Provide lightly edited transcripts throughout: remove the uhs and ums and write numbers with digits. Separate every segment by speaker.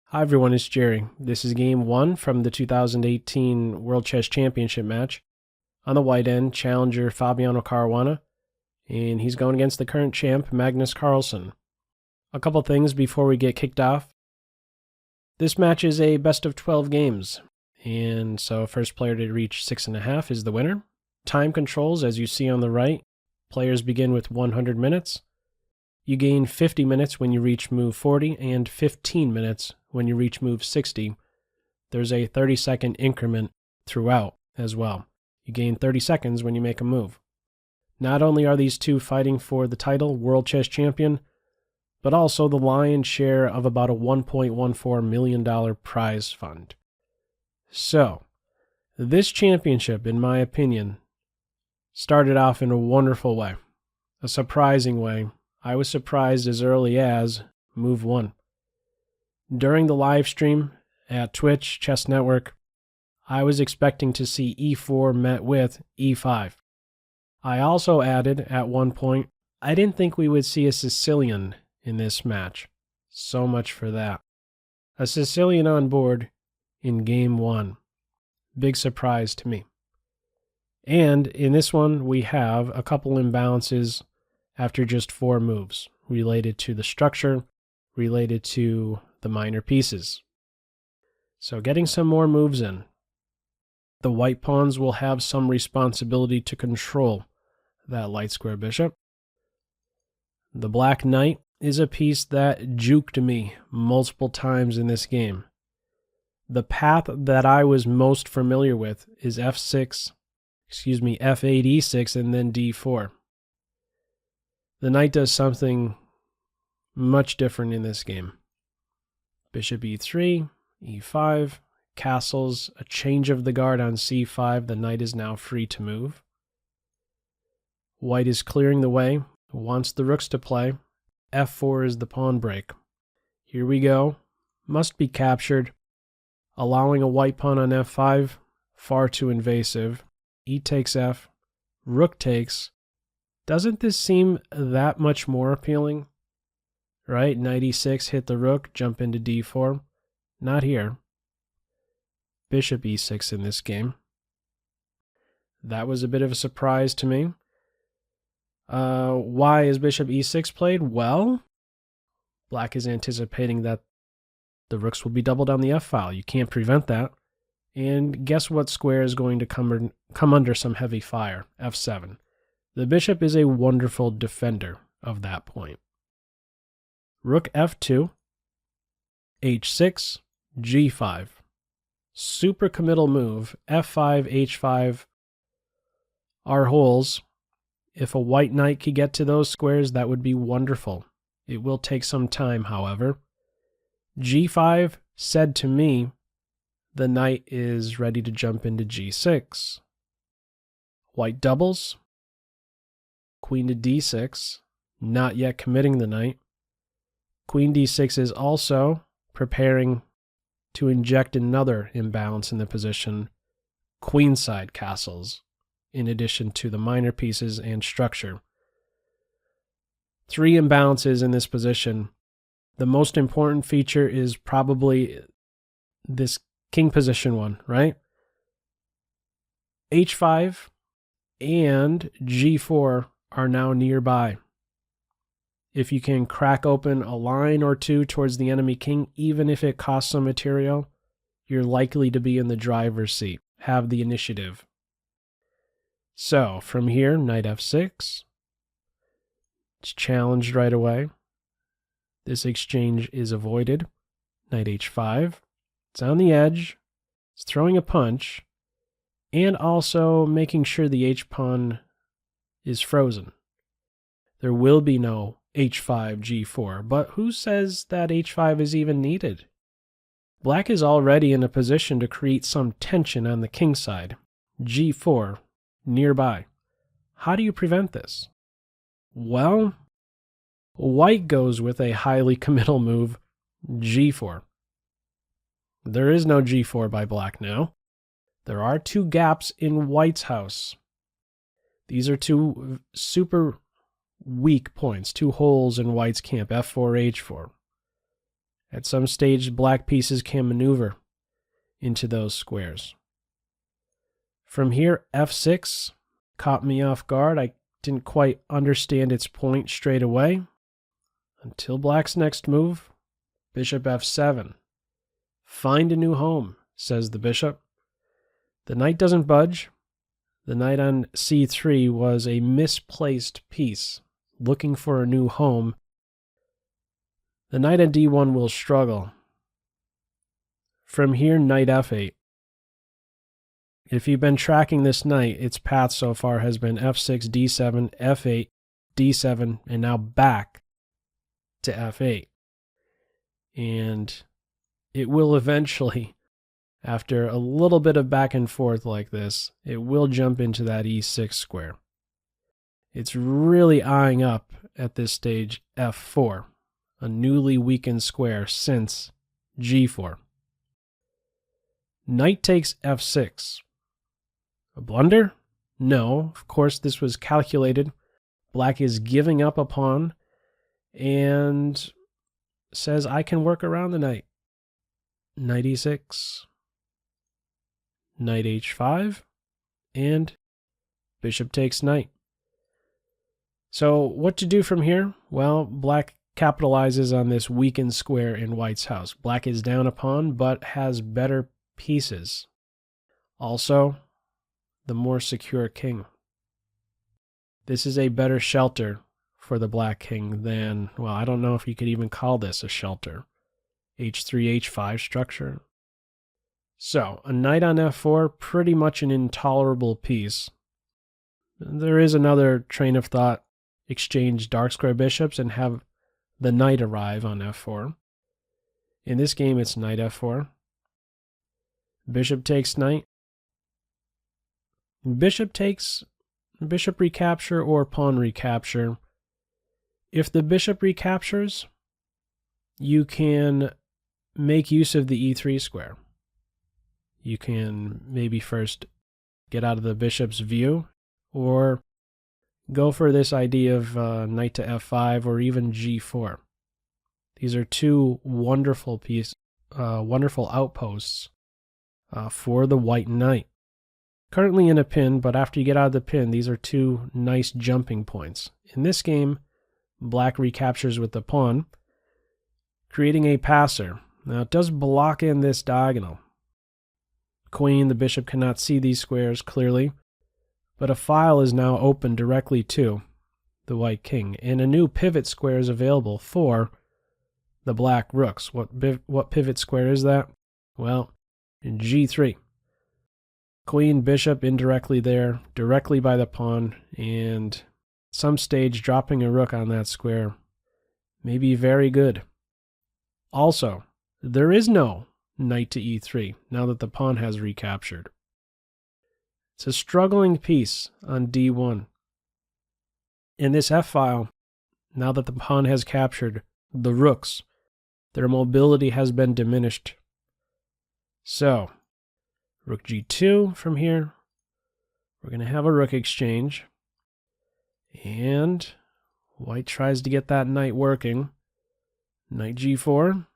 Speaker 1: Hi everyone, it's Jerry. This is game 1 from the 2018 World Chess Championship match. On the white end, challenger Fabiano Caruana, and he's going against the current champ, Magnus Carlsen. A couple things before we get kicked off. This match is a best of 12 games, and so first player to reach 6.5 is the winner. Time controls, as you see on the right, players begin with 100 minutes. You gain 50 minutes when you reach move 40 and 15 minutes when you reach move 60. There's a 30-second increment throughout as well. You gain 30 seconds when you make a move. Not only are these two fighting for the title, World Chess Champion, but also the lion's share of about a $1.14 million prize fund. So, this championship, in my opinion, started off in a wonderful way, a surprising way. I was surprised as early as move 1. During the live stream at Twitch, ChessNetwork, I was expecting to see e4 met with e5. I also added at one point, I didn't think we would see a Sicilian in this match. So much for that. A Sicilian on board in game 1. Big surprise to me. And in this one, we have a couple imbalances after just 4 moves, related to the structure, related to the minor pieces. So getting some more moves in. The white pawns will have some responsibility to control that light square bishop. The black knight is a piece that juked me multiple times in this game. The path that I was most familiar with is f8, e6, and then d4. The knight does something much different in this game. Bishop e3, e5, castles, a change of the guard on c5. The knight is now free to move. White is clearing the way, wants the rooks to play. f4 is the pawn break. Here we go. Must be captured. Allowing a white pawn on f5, far too invasive. E takes f, rook takes. Doesn't this seem that much more appealing? Right? Knight e6, hit the rook, jump into d4. Not here. Bishop e6 in this game. That was a bit of a surprise to me. Why is bishop e6 played? Well, black is anticipating that the rooks will be doubled on the f-file. You can't prevent that. And guess what square is going to come under some heavy fire? f7. The bishop is a wonderful defender of that point. Rook f2, h6, g5. Super committal move. f5, h5 are holes. If a white knight could get to those squares, that would be wonderful. It will take some time, however. g5 said to me, the knight is ready to jump into g6. White doubles. Queen to d6, not yet committing the knight. Queen d6 is also preparing to inject another imbalance in the position, queenside castles, in addition to the minor pieces and structure. 3 imbalances in this position. The most important feature is probably this king position one, right? h5 and g4 are now nearby. If you can crack open a line or two towards the enemy king, even if it costs some material, you're likely to be in the driver's seat, have the initiative. So, from here, knight f6. It's challenged right away. This exchange is avoided. Knight h5. It's on the edge. It's throwing a punch. And also making sure the h-pawn is frozen. There will be no h5, g4, but who says that h5 is even needed? Black is already in a position to create some tension on the king side. g4, nearby. How do you prevent this? Well, white goes with a highly committal move, g4. There is no g4 by black now. There are 2 gaps in white's house. These are 2 super weak points, 2 holes in white's camp, f4, h4. At some stage, black pieces can maneuver into those squares. From here, f6 caught me off guard. I didn't quite understand its point straight away until black's next move, bishop f7. Find a new home, says the bishop. The knight doesn't budge. The knight on c3 was a misplaced piece, looking for a new home. The knight on d1 will struggle. From here, knight f8. If you've been tracking this knight, its path so far has been f6, d7, f8, d7, and now back to f8. And it will eventually, after a little bit of back and forth like this, it will jump into that e6 square. It's really eyeing up at this stage f4, a newly weakened square since g4. Knight takes f6. A blunder? No, of course this was calculated. Black is giving up a pawn and says, I can work around the knight. Knight e6, knight h5, and bishop takes knight. So what to do from here? Well, black capitalizes on this weakened square in white's house. Black is down a pawn, but has better pieces. Also, the more secure king. This is a better shelter for the black king than, well, I don't know if you could even call this a shelter. h3, h5 structure. So, a knight on f4, pretty much an intolerable piece. There is another train of thought. Exchange dark square bishops and have the knight arrive on f4. In this game, it's knight f4. Bishop takes knight. Bishop takes, bishop recapture or pawn recapture. If the bishop recaptures, you can make use of the e3 square. You can maybe first get out of the bishop's view, or go for this idea of knight to f5 or even g4. These are two wonderful wonderful outposts for the white knight. Currently in a pin, but after you get out of the pin, these are two nice jumping points. In this game, black recaptures with the pawn, creating a passer. Now it does block in this diagonal. Queen, the bishop cannot see these squares clearly, but a file is now open directly to the white king, and a new pivot square is available for the black rooks. What pivot square is that? Well, in g3. Queen, bishop indirectly there, directly by the pawn, and some stage dropping a rook on that square may be very good. Also, there is no knight to e3 now that the pawn has recaptured. It's a struggling piece on d1. In this f-file, now that the pawn has captured the rooks, their mobility has been diminished. So, rook g2 from here. We're going to have a rook exchange. And white tries to get that knight working. Knight g4.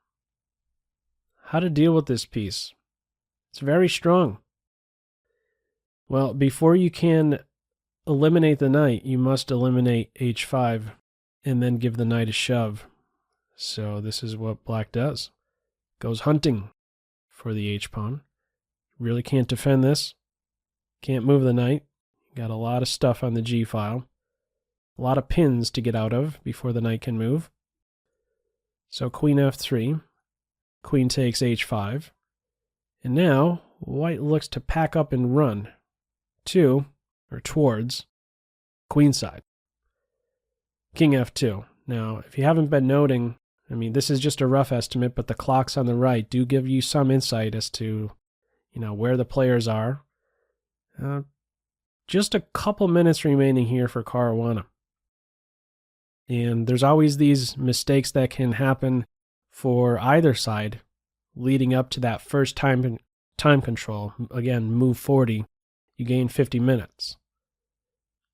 Speaker 1: How to deal with this piece? It's very strong. Well, before you can eliminate the knight, you must eliminate h5 and then give the knight a shove. So this is what black does. Goes hunting for the h-pawn. Really can't defend this. Can't move the knight. Got a lot of stuff on the g-file. A lot of pins to get out of before the knight can move. So queen f3. Queen takes h5. And now white looks to pack up and run towards queenside. King f2. Now, if you haven't been noting, I mean, this is just a rough estimate, but the clocks on the right do give you some insight as to, where the players are. Just a couple minutes remaining here for Caruana. And there's always these mistakes that can happen for either side leading up to that first time control. Again, move 40. You gain 50 minutes.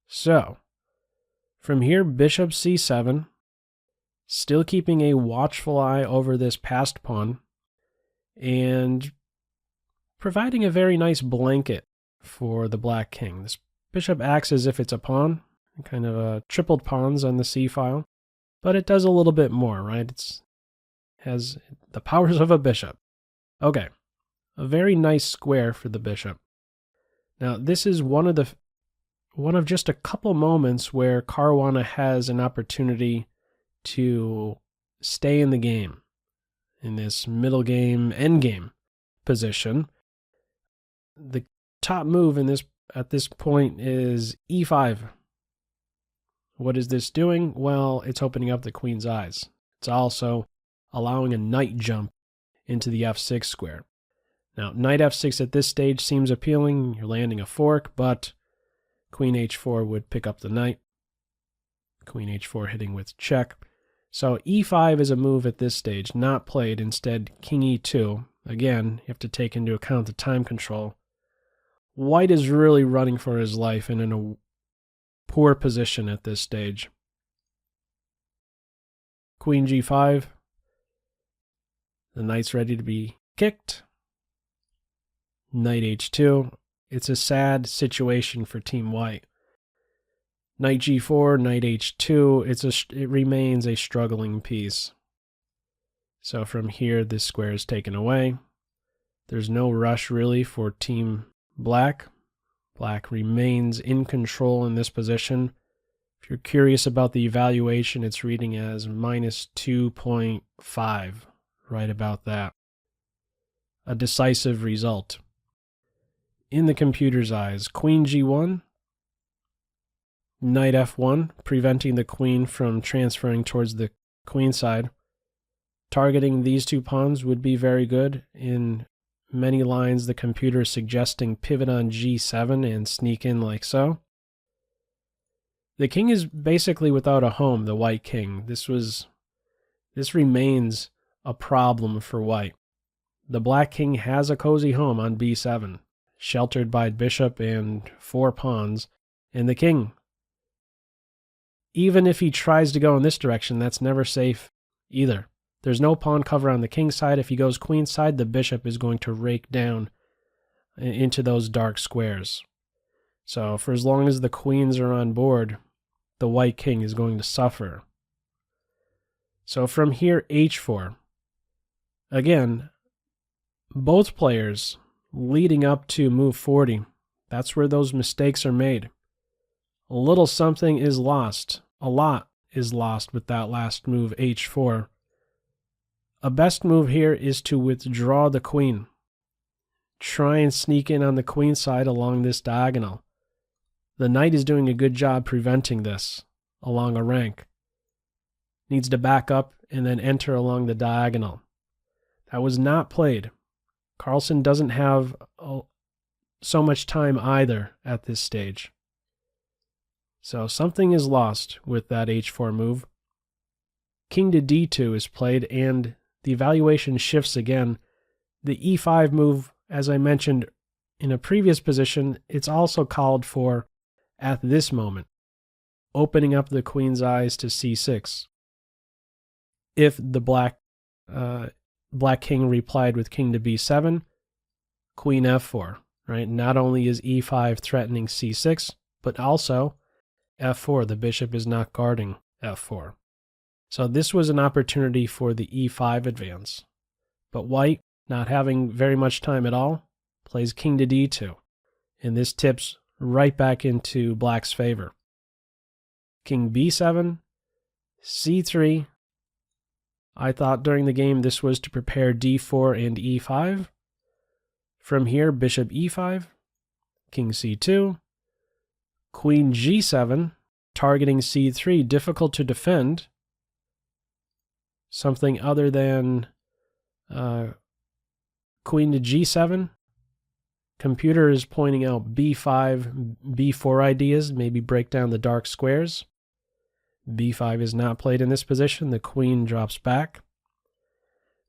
Speaker 1: So, from here, bishop c7. still keeping a watchful eye over this passed pawn and providing a very nice blanket for the black king. This bishop acts as if it's a pawn, kind of tripled pawns on the c file, but it does a little bit more, right? It has the powers of a bishop. Okay, a very nice square for the bishop. Now, this is one of just a couple moments where Caruana has an opportunity to stay in the game in this middle game, end game position. The top move at this point is e5. What is this doing? Well, it's opening up the queen's eyes. It's also allowing a knight jump into the f6 square. Now, knight f6 at this stage seems appealing. You're landing a fork, but queen h4 would pick up the knight. Queen h4 hitting with check. So e5 is a move at this stage, not played. Instead, king e2. Again, you have to take into account the time control. White is really running for his life and in a poor position at this stage. Queen g5. The knight's ready to be kicked. Knight h2. It's a sad situation for Team White. Knight g4, knight h2. It remains a struggling piece. So from here, this square is taken away. There's no rush really for Team Black. Black remains in control in this position. If you're curious about the evaluation, it's reading as minus 2.5, right about that. A decisive result. In the computer's eyes, queen g1, knight f1, preventing the queen from transferring towards the queen side. Targeting these two pawns would be very good. In many lines, the computer is suggesting pivot on g7 and sneak in like so. The king is basically without a home, the white king. This remains a problem for white. The black king has a cozy home on b7, sheltered by bishop and 4 pawns, and the king. Even if he tries to go in this direction, that's never safe either. There's no pawn cover on the king side. If he goes queen side, the bishop is going to rake down into those dark squares. So for as long as the queens are on board, the white king is going to suffer. So from here, h4. Again, both players leading up to move 40. That's where those mistakes are made. A little something is lost. A lot is lost with that last move, h4. A best move here is to withdraw the queen. Try and sneak in on the queen side along this diagonal. The knight is doing a good job preventing this along a rank. Needs to back up and then enter along the diagonal. That was not played. Carlsen doesn't have so much time either at this stage. So something is lost with that h4 move. King to d2 is played, and the evaluation shifts again. The e5 move, as I mentioned in a previous position, it's also called for at this moment, opening up the queen's eyes to c6. If the black king replied with king to b7, queen f4, right? Not only is e5 threatening c6, but also f4. The bishop is not guarding f4. So this was an opportunity for the e5 advance. But white, not having very much time at all, plays king to d2. And this tips right back into black's favor. King b7, c3. I thought during the game this was to prepare d4 and e5. From here, bishop e5, king c2, queen g7, targeting c3, difficult to defend. Something other than queen to g7. Computer is pointing out b5, b4 ideas, maybe break down the dark squares. b5 is not played in this position. The queen drops back.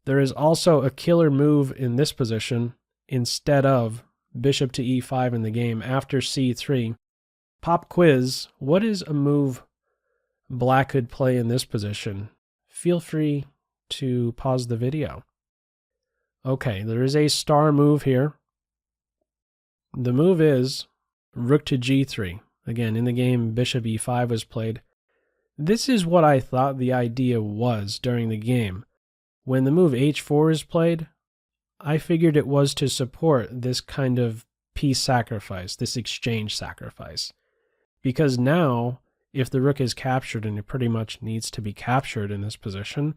Speaker 1: There is also a killer move in this position instead of bishop to e5 in the game after c3. Pop quiz, what is a move black could play in this position? feel free to pause the video. Okay, there is a star move here. The move is rook to g3. Again, in the game, bishop e5 was played. This is what I thought the idea was during the game. When the move h4 is played, I figured it was to support this kind of piece sacrifice, this exchange sacrifice. Because now, if the rook is captured, and it pretty much needs to be captured in this position,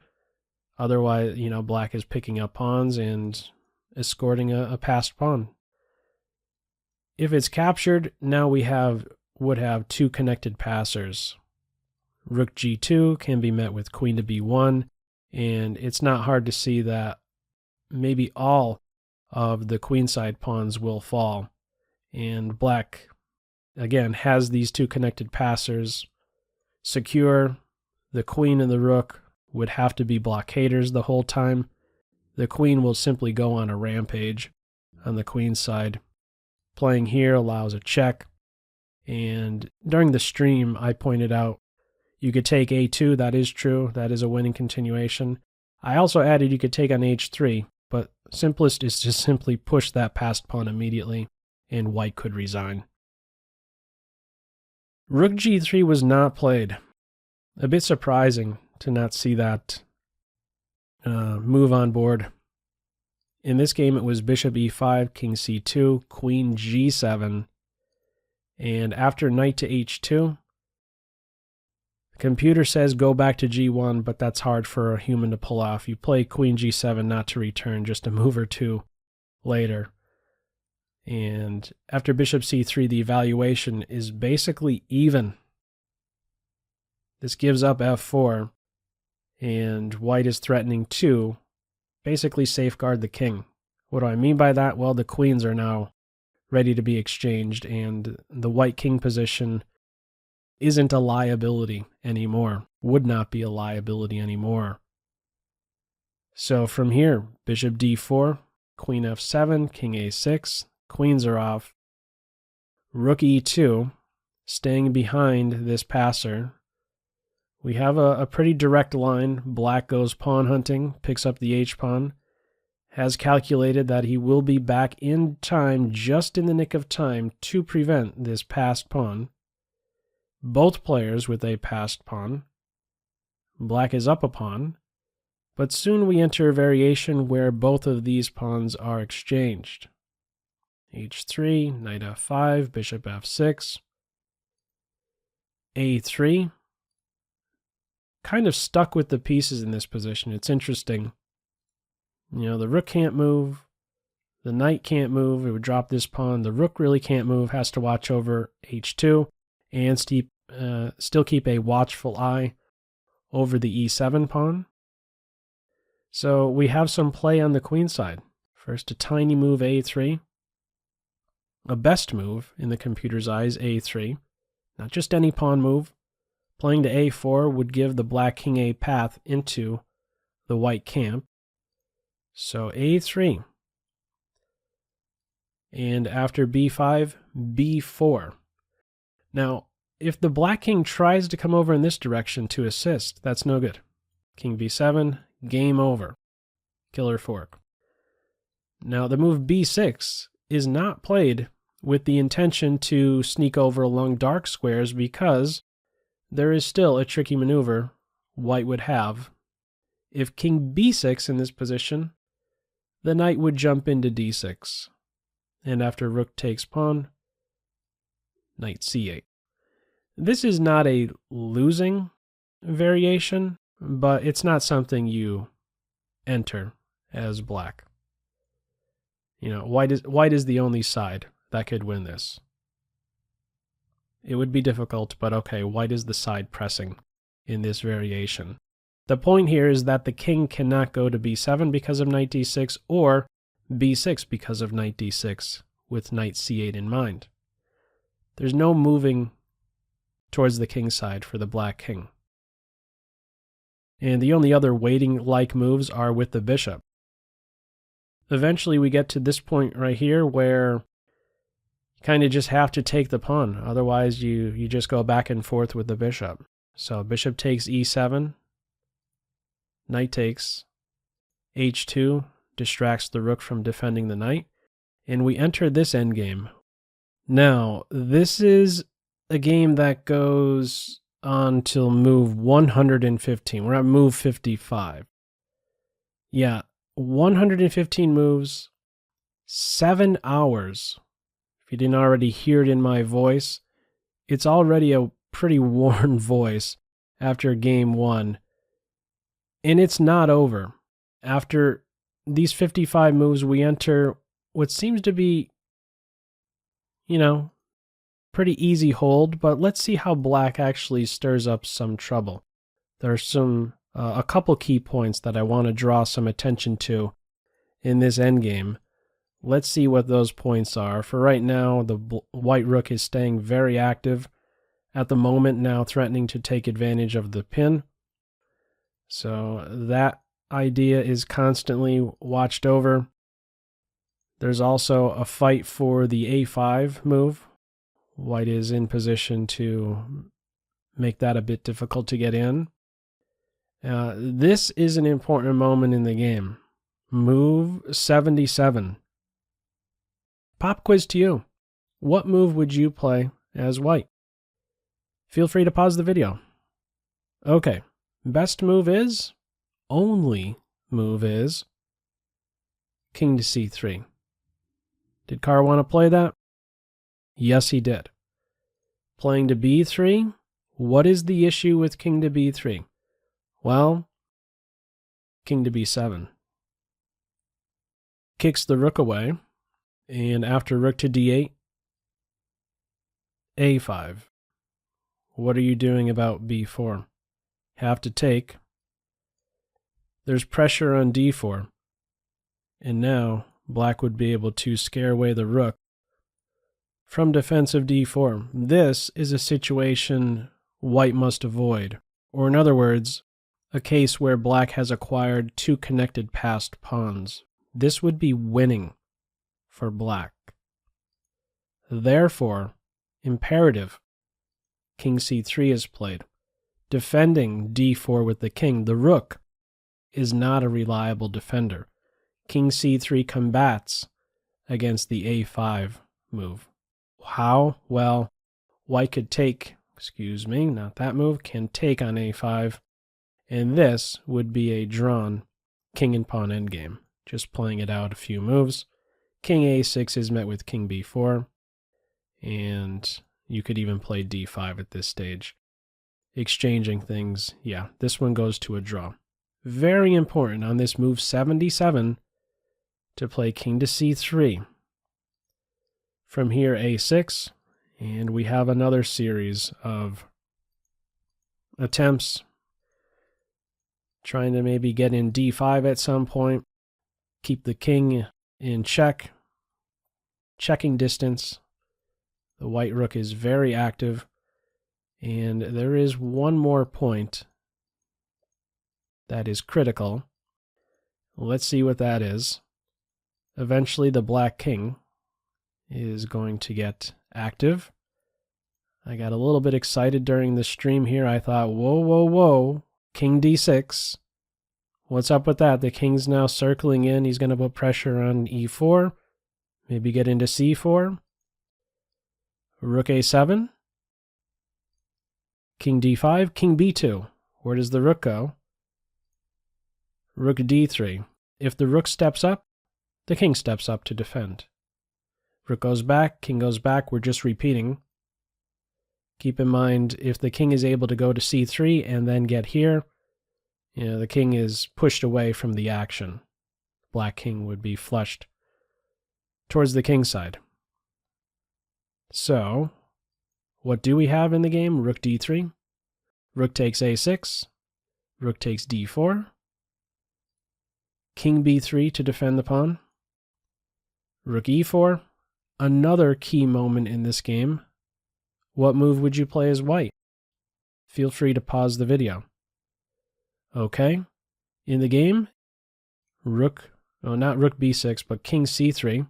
Speaker 1: otherwise, black is picking up pawns and escorting a passed pawn. If it's captured, now we would have two connected passers. Rook g2 can be met with queen to b1, and it's not hard to see that maybe all of the queenside pawns will fall. And black, again, has these two connected passers secure. The queen and the rook would have to be blockaders the whole time. The queen will simply go on a rampage on the queen side. Playing here allows a check. And during the stream, I pointed out you could take a2. That is true. That is a winning continuation. I also added you could take on h3, but simplest is to simply push that passed pawn immediately, and white could resign. Rook g3 was not played. A bit surprising to not see that move on board. In this game, it was bishop e5, king c2, queen g7, and after knight to h2, the computer says go back to g1, but that's hard for a human to pull off. You play queen g7 not to return, just a move or two later. And after bishop c3, the evaluation is basically even. This gives up f4, and white is threatening to basically safeguard the king. What do I mean by that? Well, the queens are now ready to be exchanged, and the white king position isn't a liability anymore, would not be a liability anymore. So from here, bishop d4, queen f7, king a6, queens are off, rook e2, staying behind this passer. We have a pretty direct line. Black goes pawn hunting, picks up the h-pawn, has calculated that he will be back in time, just in the nick of time, to prevent this passed pawn. Both players with a passed pawn. Black is up a pawn, but soon we enter a variation where both of these pawns are exchanged. h3, knight f5, bishop f6, a3. Kind of stuck with the pieces in this position. It's interesting. The rook can't move. The knight can't move. It would drop this pawn. The rook really can't move. Has to watch over h2 and still keep a watchful eye over the e7 pawn. So we have some play on the queen side. First, a tiny move, a3. A best move in the computer's eyes, a3. Not just any pawn move. Playing to a4 would give the black king a path into the white camp. So a3. And after b5, b4. Now, if the black king tries to come over in this direction to assist, that's no good. King b7, game over. Killer fork. Now, the move b6 is not played with the intention to sneak over along dark squares, because there is still a tricky maneuver white would have. If king b6 in this position, the knight would jump into d6. And after rook takes pawn, knight c8. This is not a losing variation, but it's not something you enter as black. White is the only side that could win this. It would be difficult, but okay, white is the side pressing in this variation. The point here is that the king cannot go to b7 because of knight d6, or b6 because of knight d6, with knight c8 in mind. There's no moving towards the king side for the black king. And the only other waiting-like moves are with the bishop. Eventually we get to this point right here where kind of just have to take the pawn. Otherwise, you just go back and forth with the bishop. So bishop takes e7. Knight takes. h2 distracts the rook from defending the knight. And we enter this endgame. Now, this is a game that goes on till move 115. We're at move 55. Yeah, 115 moves, 7 hours. If you didn't already hear it in my voice, it's already a pretty worn voice after game 1. And it's not over. After these 55 moves, we enter what seems to be, pretty easy hold, but let's see how black actually stirs up some trouble. There are a couple key points that I want to draw some attention to in this endgame. Let's see what those points are. For right now, the white rook is staying very active at the moment, now threatening to take advantage of the pin. So that idea is constantly watched over. There's also a fight for the a5 move. White is in position to make that a bit difficult to get in. This is an important moment in the game. Move 77. Pop quiz to you. What move would you play as white? Feel free to pause the video. Okay, best move is, only move is, king to c3. Did Caruana play that? Yes, he did. Playing to b3, what is the issue with king to b3? Well, king to b7. Kicks the rook away, and after rook to d8, a5. What are you doing about b4? Have to take. There's pressure on d4, and now black would be able to scare away the rook from defensive d4. This is a situation white must avoid, or in other words, a case where black has acquired 2 connected passed pawns. This would be winning for black. Therefore, imperative, king c3 is played. Defending d4 with the king, the rook is not a reliable defender. King c3 combats against the a5 move. How? Well, white could take, not that move, can take on a5, and this would be a drawn king and pawn endgame. Just playing it out a few moves. King a6 is met with king b4, and you could even play d5 at this stage. Exchanging things, yeah, this one goes to a draw. Very important on this move 77 to play king to c3. From here, a6, and we have another series of attempts trying to maybe get in d5 at some point, keep the king in check, checking distance. The white rook is very active, and there is one more point that is critical. Let's see what that is. Eventually, the black king is going to get active. I got a little bit excited during the stream here. I thought, whoa, king d6. What's up with that? The king's now circling in. He's going to put pressure on e4. Maybe get into c4. Rook a7. King d5. King b2. Where does the rook go? Rook d3. If the rook steps up, the king steps up to defend. Rook goes back, king goes back. We're just repeating. Keep in mind, if the king is able to go to c3 and then get here, the king is pushed away from the action. Black king would be flushed towards the king side. So, what do we have in the game? Rook d3. Rook takes a6. Rook takes d4. King b3 to defend the pawn. Rook e4. Another key moment in this game. What move would you play as white? Feel free to pause the video. Okay. In the game, not rook b6, but king c3.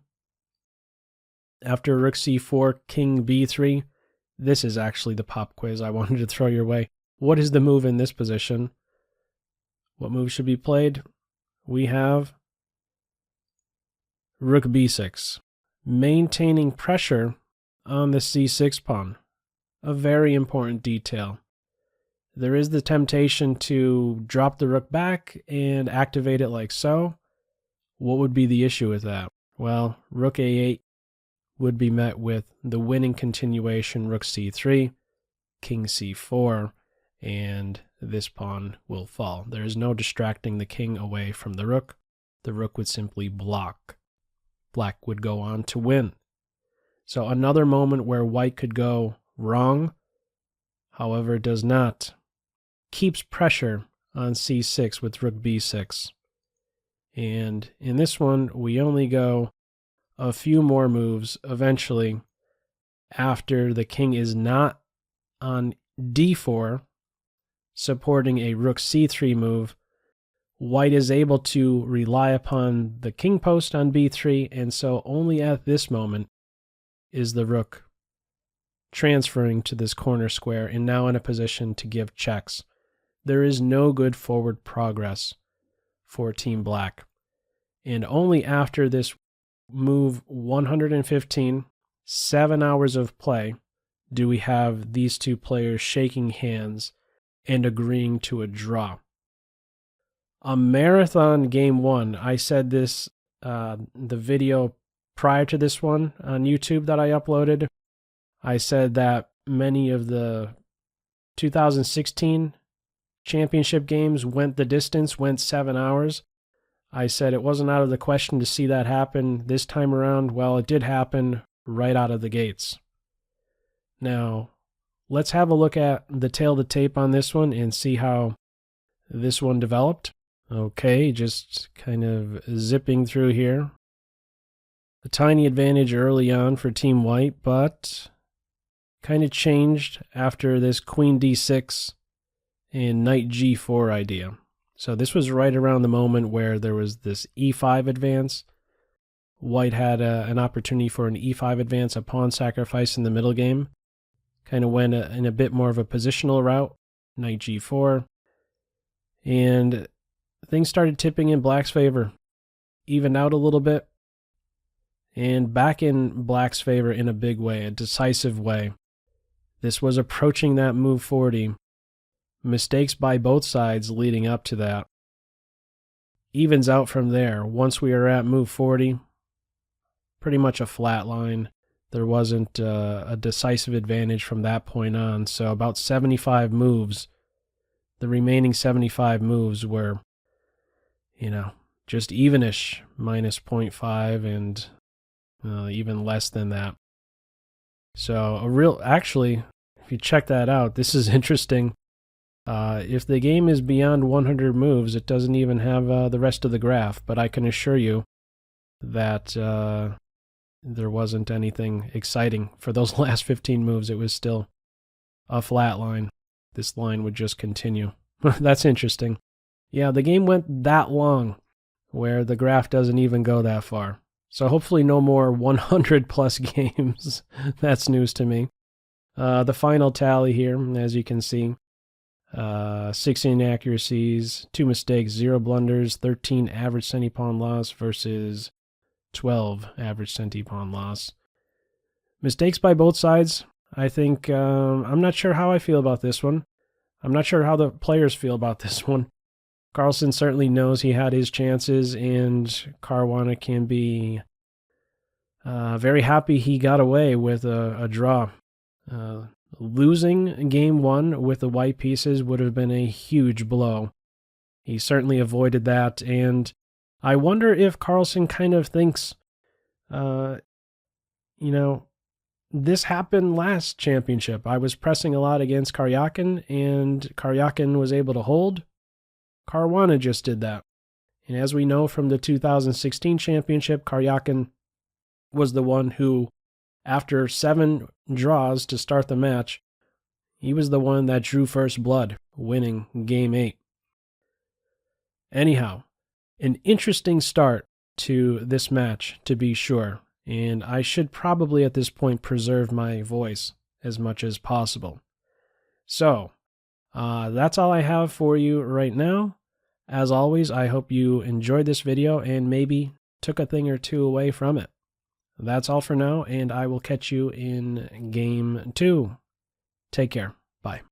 Speaker 1: After rook c4, king b3. This is actually the pop quiz I wanted to throw your way. What is the move in this position? What move should be played? We have rook b6, maintaining pressure on the c6 pawn. A very important detail. There is the temptation to drop the rook back and activate it like so. What would be the issue with that? Well, rook a8 would be met with the winning continuation rook c3, king c4, and this pawn will fall. There is no distracting the king away from the rook. The rook would simply block. Black would go on to win. So another moment where white could go wrong, however, does not. Keeps pressure on c6 with rook b6. And in this one, we only go a few more moves eventually after the king is not on d4, supporting a rook c3 move. White is able to rely upon the king post on b3, and so only at this moment is the rook transferring to this corner square and now in a position to give checks. There is no good forward progress for Team Black. And only after this move 115, 7 hours of play, do we have these two players shaking hands and agreeing to a draw. A marathon game one. I said this, the video prior to this one on YouTube that I uploaded. I said that many of the 2016 championship games went the distance, went 7 hours. I said it wasn't out of the question to see that happen this time around. Well, it did happen right out of the gates. Now, let's have a look at the tail of the tape on this one and see how this one developed. Okay, just kind of zipping through here. A tiny advantage early on for Team White, but kind of changed after this queen d6 and knight g4 idea. So this was right around the moment where there was this e5 advance. White had an opportunity for an e5 advance, a pawn sacrifice in the middle game. Kind of went in a bit more of a positional route, knight g4. And things started tipping in Black's favor. Evened out a little bit. And back in Black's favor in a big way, a decisive way. This was approaching that move 40. Mistakes by both sides leading up to that. Evens out from there. Once we are at move 40, pretty much a flat line. There wasn't a decisive advantage from that point on. So about 75 moves. The remaining 75 moves were, just evenish, minus 0.5 and even less than that. So actually, if you check that out, this is interesting. If the game is beyond 100 moves, it doesn't even have the rest of the graph, but I can assure you that there wasn't anything exciting for those last 15 moves. It was still a flat line. This line would just continue. That's interesting. Yeah, the game went that long where the graph doesn't even go that far. So hopefully no more 100 plus games. That's news to me. The final tally here, as you can see, 16 inaccuracies, 2 mistakes, 0 blunders, 13 average centi-pawn loss versus 12 average centi-pawn loss. Mistakes by both sides. I think, I'm not sure how I feel about this one. I'm not sure how the players feel about this one. Carlsen certainly knows he had his chances, and Caruana can be very happy he got away with a draw. Losing game one with the white pieces would have been a huge blow. He certainly avoided that, and I wonder if Carlsen kind of thinks, this happened last championship. I was pressing a lot against Karyakin, and Karyakin was able to hold. Caruana just did that. And as we know from the 2016 championship, Karyakin was the one who, after 7 draws to start the match, he was the one that drew first blood, winning game 8. Anyhow, an interesting start to this match, to be sure. And I should probably at this point preserve my voice as much as possible. So, that's all I have for you right now. As always, I hope you enjoyed this video and maybe took a thing or two away from it. That's all for now, and I will catch you in Game 2. Take care. Bye.